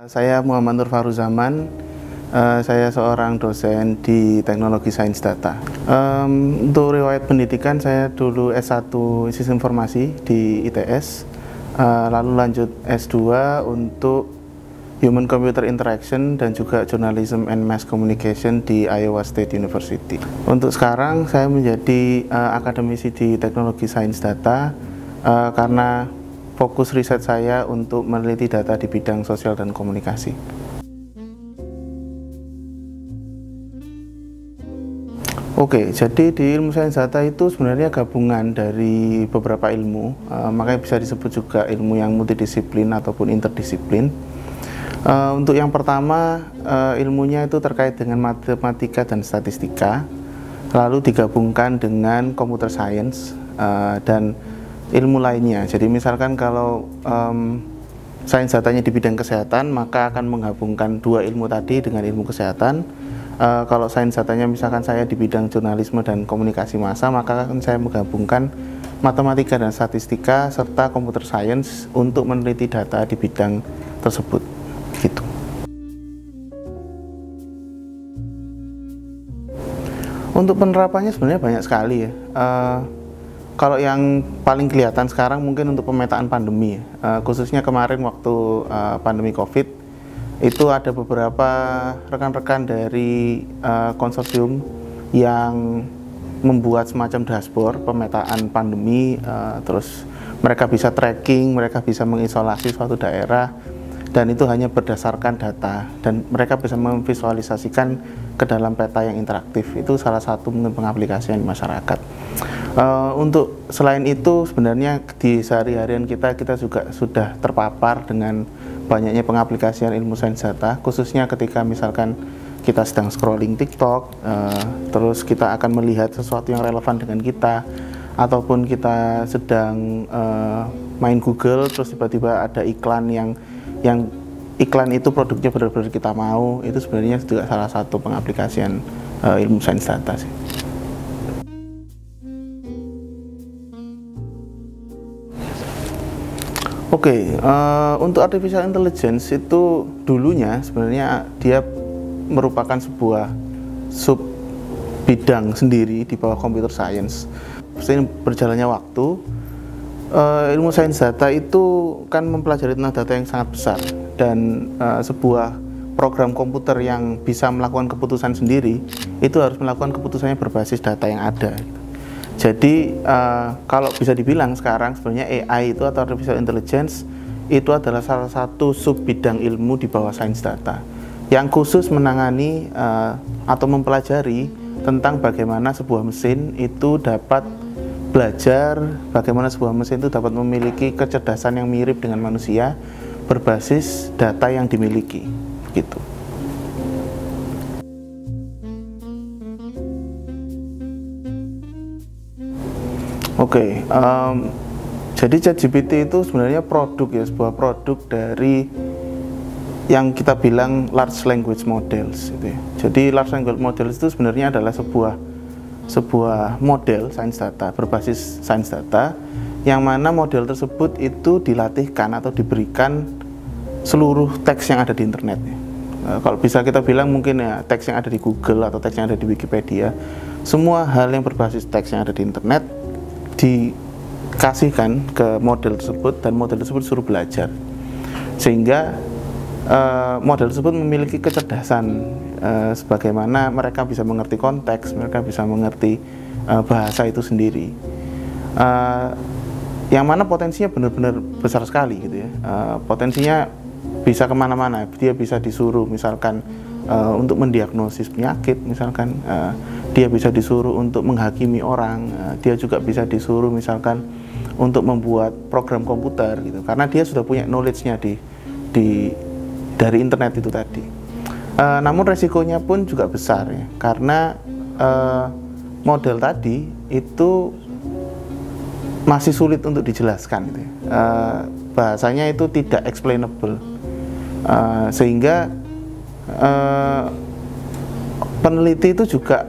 Saya Muhammad Nur Faruzaman, saya seorang dosen di Teknologi Sains Data. Untuk riwayat pendidikan, saya dulu S1 Sistem Informasi di ITS, lalu lanjut S2 untuk Human Computer Interaction dan juga Journalism and Mass Communication di Iowa State University. Untuk sekarang saya menjadi akademisi di Teknologi Sains Data karena fokus riset saya untuk meneliti data di bidang sosial dan komunikasi. Oke, jadi di ilmu sains data itu sebenarnya gabungan dari beberapa ilmu, makanya bisa disebut juga ilmu yang multidisiplin ataupun interdisiplin. Untuk yang pertama, ilmunya itu terkait dengan matematika dan statistika, lalu digabungkan dengan computer science dan ilmu lainnya. Jadi misalkan kalau sains datanya di bidang kesehatan, maka akan menggabungkan dua ilmu tadi dengan ilmu kesehatan. Kalau sains datanya misalkan saya di bidang jurnalisme dan komunikasi massa, maka akan saya menggabungkan matematika dan statistika serta computer science untuk meneliti data di bidang tersebut. Gitu. Untuk penerapannya sebenarnya banyak sekali ya. Kalau yang paling kelihatan sekarang mungkin untuk pemetaan pandemi, khususnya kemarin waktu pandemi COVID, itu ada beberapa rekan-rekan dari konsorsium yang membuat semacam dashboard pemetaan pandemi, terus mereka bisa tracking, mereka bisa mengisolasi suatu daerah, dan itu hanya berdasarkan data, dan mereka bisa memvisualisasikan ke dalam peta yang interaktif. Itu salah satu mungkin pengaplikasian di masyarakat. Untuk selain itu sebenarnya di sehari-harian kita juga sudah terpapar dengan banyaknya pengaplikasian ilmu sains data, khususnya ketika misalkan kita sedang scrolling TikTok, terus kita akan melihat sesuatu yang relevan dengan kita, ataupun kita sedang main Google, terus tiba-tiba ada iklan yang iklan itu produknya benar-benar kita mau. Itu sebenarnya juga salah satu pengaplikasian ilmu sains data sih. Oke, untuk artificial intelligence itu dulunya sebenarnya dia merupakan sebuah sub bidang sendiri di bawah computer science. Seiring berjalannya waktu, ilmu sains data itu kan mempelajari tentang data yang sangat besar, dan sebuah program komputer yang bisa melakukan keputusan sendiri itu harus melakukan keputusannya berbasis data yang ada. Jadi kalau bisa dibilang sekarang sebenarnya AI itu atau artificial intelligence itu adalah salah satu sub bidang ilmu di bawah sains data yang khusus menangani atau mempelajari tentang bagaimana sebuah mesin itu dapat belajar, bagaimana sebuah mesin itu dapat memiliki kecerdasan yang mirip dengan manusia berbasis data yang dimiliki, gitu. Oke, jadi ChatGPT itu sebenarnya produk ya, sebuah produk dari yang kita bilang large language models, gitu ya. Jadi large language models itu sebenarnya adalah sebuah model sains data berbasis sains data, yang mana model tersebut itu dilatihkan atau diberikan seluruh teks yang ada di internet. Kalau bisa kita bilang mungkin ya teks yang ada di Google atau teks yang ada di Wikipedia, semua hal yang berbasis teks yang ada di internet dikasihkan ke model tersebut, dan model tersebut disuruh belajar, sehingga model tersebut memiliki kecerdasan sebagaimana mereka bisa mengerti konteks, mereka bisa mengerti bahasa itu sendiri, yang mana potensinya benar-benar besar sekali gitu ya. Potensinya bisa kemana-mana. Dia bisa disuruh misalkan untuk mendiagnosis penyakit, misalkan dia bisa disuruh untuk menghakimi orang, dia juga bisa disuruh misalkan untuk membuat program komputer gitu, karena dia sudah punya knowledge-nya dari internet itu tadi. Namun resikonya pun juga besar ya, karena model tadi itu masih sulit untuk dijelaskan gitu ya. Bahasanya itu tidak explainable, sehingga peneliti itu juga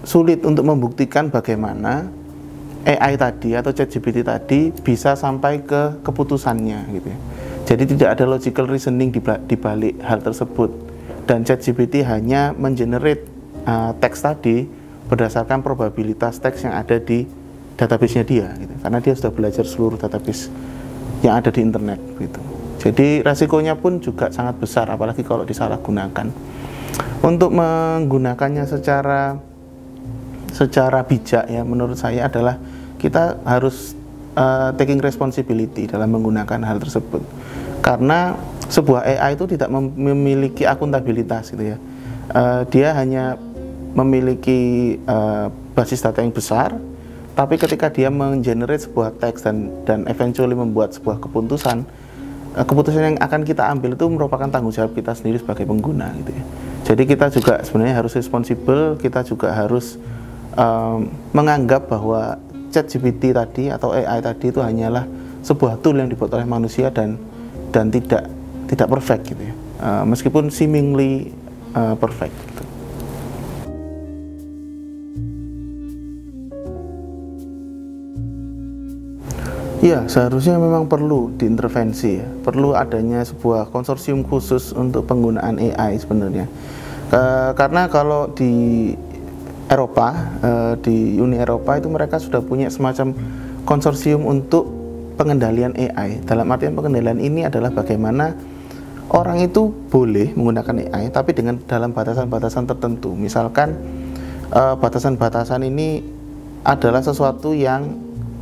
sulit untuk membuktikan bagaimana AI tadi atau ChatGPT tadi bisa sampai ke keputusannya gitu ya. Jadi tidak ada logical reasoning di balik hal tersebut, dan ChatGPT hanya mengenerate teks tadi berdasarkan probabilitas teks yang ada di database-nya dia gitu. Karena dia sudah belajar seluruh database yang ada di internet gitu. Jadi resikonya pun juga sangat besar, apalagi kalau disalahgunakan. Untuk menggunakannya secara bijak ya, menurut saya adalah kita harus taking responsibility dalam menggunakan hal tersebut. Karena sebuah AI itu tidak memiliki akuntabilitas gitu ya. Dia hanya memiliki basis data yang besar, tapi ketika dia menggenerate sebuah teks dan eventually membuat sebuah keputusan yang akan kita ambil itu merupakan tanggung jawab kita sendiri sebagai pengguna gitu ya. Jadi kita juga sebenarnya harus responsible, kita juga harus menganggap bahwa ChatGPT tadi atau AI tadi itu hanyalah sebuah tool yang dibuat oleh manusia dan tidak perfect gitu ya, meskipun seemingly perfect gitu. Ya, seharusnya memang perlu diintervensi ya, perlu adanya sebuah konsorsium khusus untuk penggunaan AI sebenarnya. Karena kalau di Eropa, di Uni Eropa itu mereka sudah punya semacam konsorsium untuk pengendalian AI. Dalam artian pengendalian ini adalah bagaimana orang itu boleh menggunakan AI, tapi dalam batasan-batasan tertentu. Misalkan batasan-batasan ini adalah sesuatu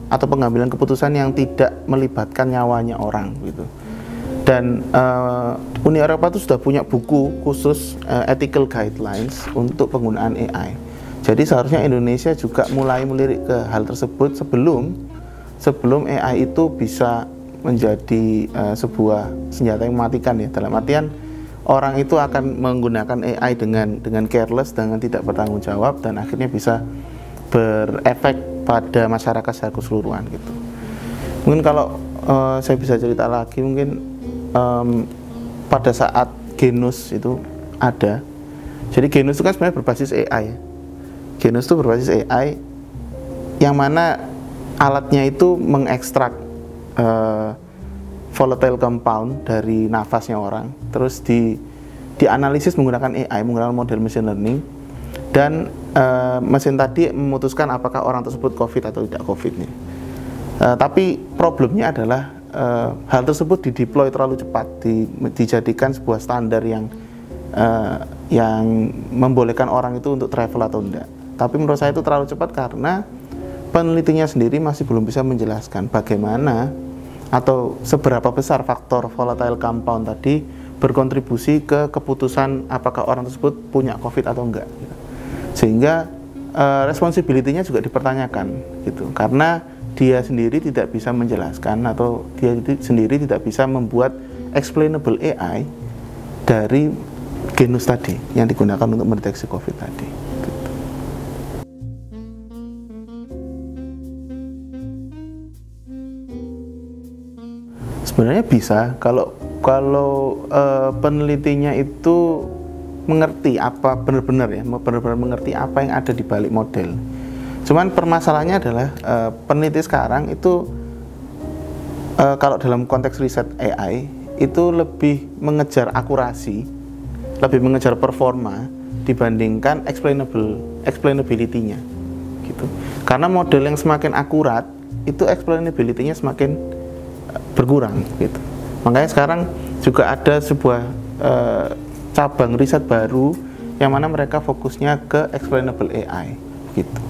atau pengambilan keputusan yang tidak melibatkan nyawanya orang gitu. Dan Uni Eropa itu sudah punya buku khusus ethical guidelines untuk penggunaan AI. Jadi seharusnya Indonesia juga mulai melirik ke hal tersebut sebelum AI itu bisa menjadi sebuah senjata yang mematikan ya. Dalam artian orang itu akan menggunakan AI dengan careless, dengan tidak bertanggung jawab, dan akhirnya bisa berefek pada masyarakat secara keseluruhan gitu. Mungkin kalau saya bisa cerita lagi, mungkin pada saat Genus itu ada. Jadi Genus itu kan sebenarnya berbasis AI. Genus itu berbasis AI yang mana alatnya itu mengekstrak volatile compound dari nafasnya orang, terus dianalisis menggunakan AI, menggunakan model machine learning, dan mesin tadi memutuskan apakah orang tersebut COVID atau tidak COVID nih. Tapi problemnya adalah hal tersebut dideploy terlalu cepat, dijadikan sebuah standar yang membolehkan orang itu untuk travel atau tidak. Tapi menurut saya itu terlalu cepat karena penelitinya sendiri masih belum bisa menjelaskan bagaimana atau seberapa besar faktor volatile compound tadi berkontribusi ke keputusan apakah orang tersebut punya COVID atau enggak. Sehingga responsibility-nya juga dipertanyakan gitu, karena dia sendiri tidak bisa menjelaskan atau dia sendiri tidak bisa membuat explainable AI dari genus tadi yang digunakan untuk mendeteksi COVID tadi gitu. Sebenarnya bisa kalau penelitinya itu mengerti apa benar-benar mengerti apa yang ada di balik model. Cuman permasalahannya adalah peneliti sekarang itu kalau dalam konteks riset AI itu lebih mengejar akurasi, lebih mengejar performa dibandingkan explainability-nya gitu. Karena model yang semakin akurat itu explainability-nya semakin berkurang gitu. Makanya sekarang juga ada sebuah cabang riset baru yang mana mereka fokusnya ke explainable AI gitu.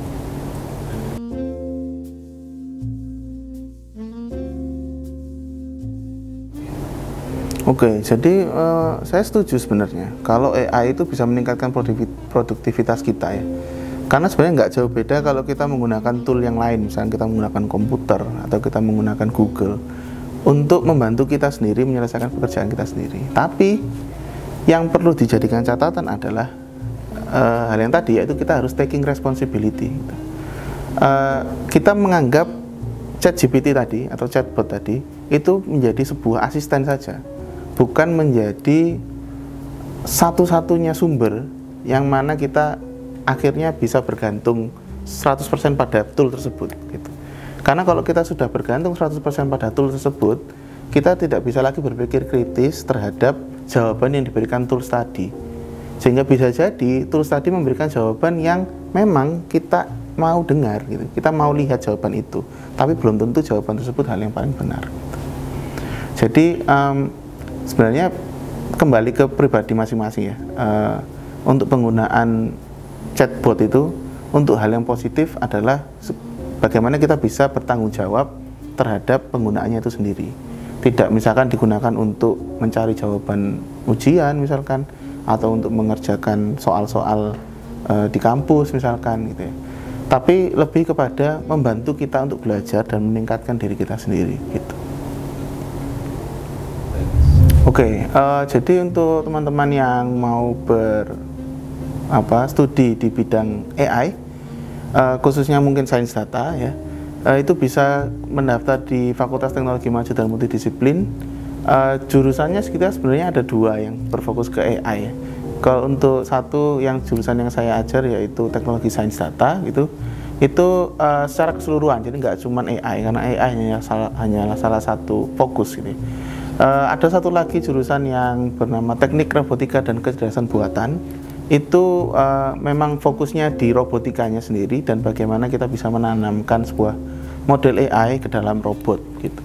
Oke, jadi saya setuju sebenarnya kalau AI itu bisa meningkatkan produktivitas kita ya. Karena sebenarnya nggak jauh beda kalau kita menggunakan tool yang lain, misalnya kita menggunakan komputer atau kita menggunakan Google untuk membantu kita sendiri menyelesaikan pekerjaan kita sendiri. Tapi yang perlu dijadikan catatan adalah hal yang tadi, yaitu kita harus taking responsibility. Kita menganggap ChatGPT tadi atau chatbot tadi itu menjadi sebuah asisten saja, bukan menjadi satu-satunya sumber yang mana kita akhirnya bisa bergantung 100% pada tool tersebut gitu. Karena kalau kita sudah bergantung 100% pada tool tersebut, kita tidak bisa lagi berpikir kritis terhadap jawaban yang diberikan tools tadi. Sehingga bisa jadi tools tadi memberikan jawaban yang memang kita mau dengar gitu. Kita mau lihat jawaban itu, tapi belum tentu jawaban tersebut hal yang paling benar. Jadi sebenarnya kembali ke pribadi masing-masing ya. Untuk penggunaan chatbot itu untuk hal yang positif adalah bagaimana kita bisa bertanggung jawab terhadap penggunaannya itu sendiri. Tidak misalkan digunakan untuk mencari jawaban ujian misalkan, atau untuk mengerjakan soal-soal di kampus misalkan gitu ya. Tapi lebih kepada membantu kita untuk belajar dan meningkatkan diri kita sendiri gitu. Oke, jadi untuk teman-teman yang mau studi di bidang AI, khususnya mungkin sains data ya, itu bisa mendaftar di Fakultas Teknologi Maju dan Multidisiplin. Jurusannya kita sebenarnya ada 2 yang berfokus ke AI ya. Kalau untuk satu yang jurusan yang saya ajar yaitu teknologi sains data gitu, itu secara keseluruhan, jadi nggak cuma AI, karena AI hanyalah salah satu fokus gitu. Ada satu lagi jurusan yang bernama teknik robotika dan kecerdasan buatan. Itu memang fokusnya di robotikanya sendiri dan bagaimana kita bisa menanamkan sebuah model AI ke dalam robot gitu.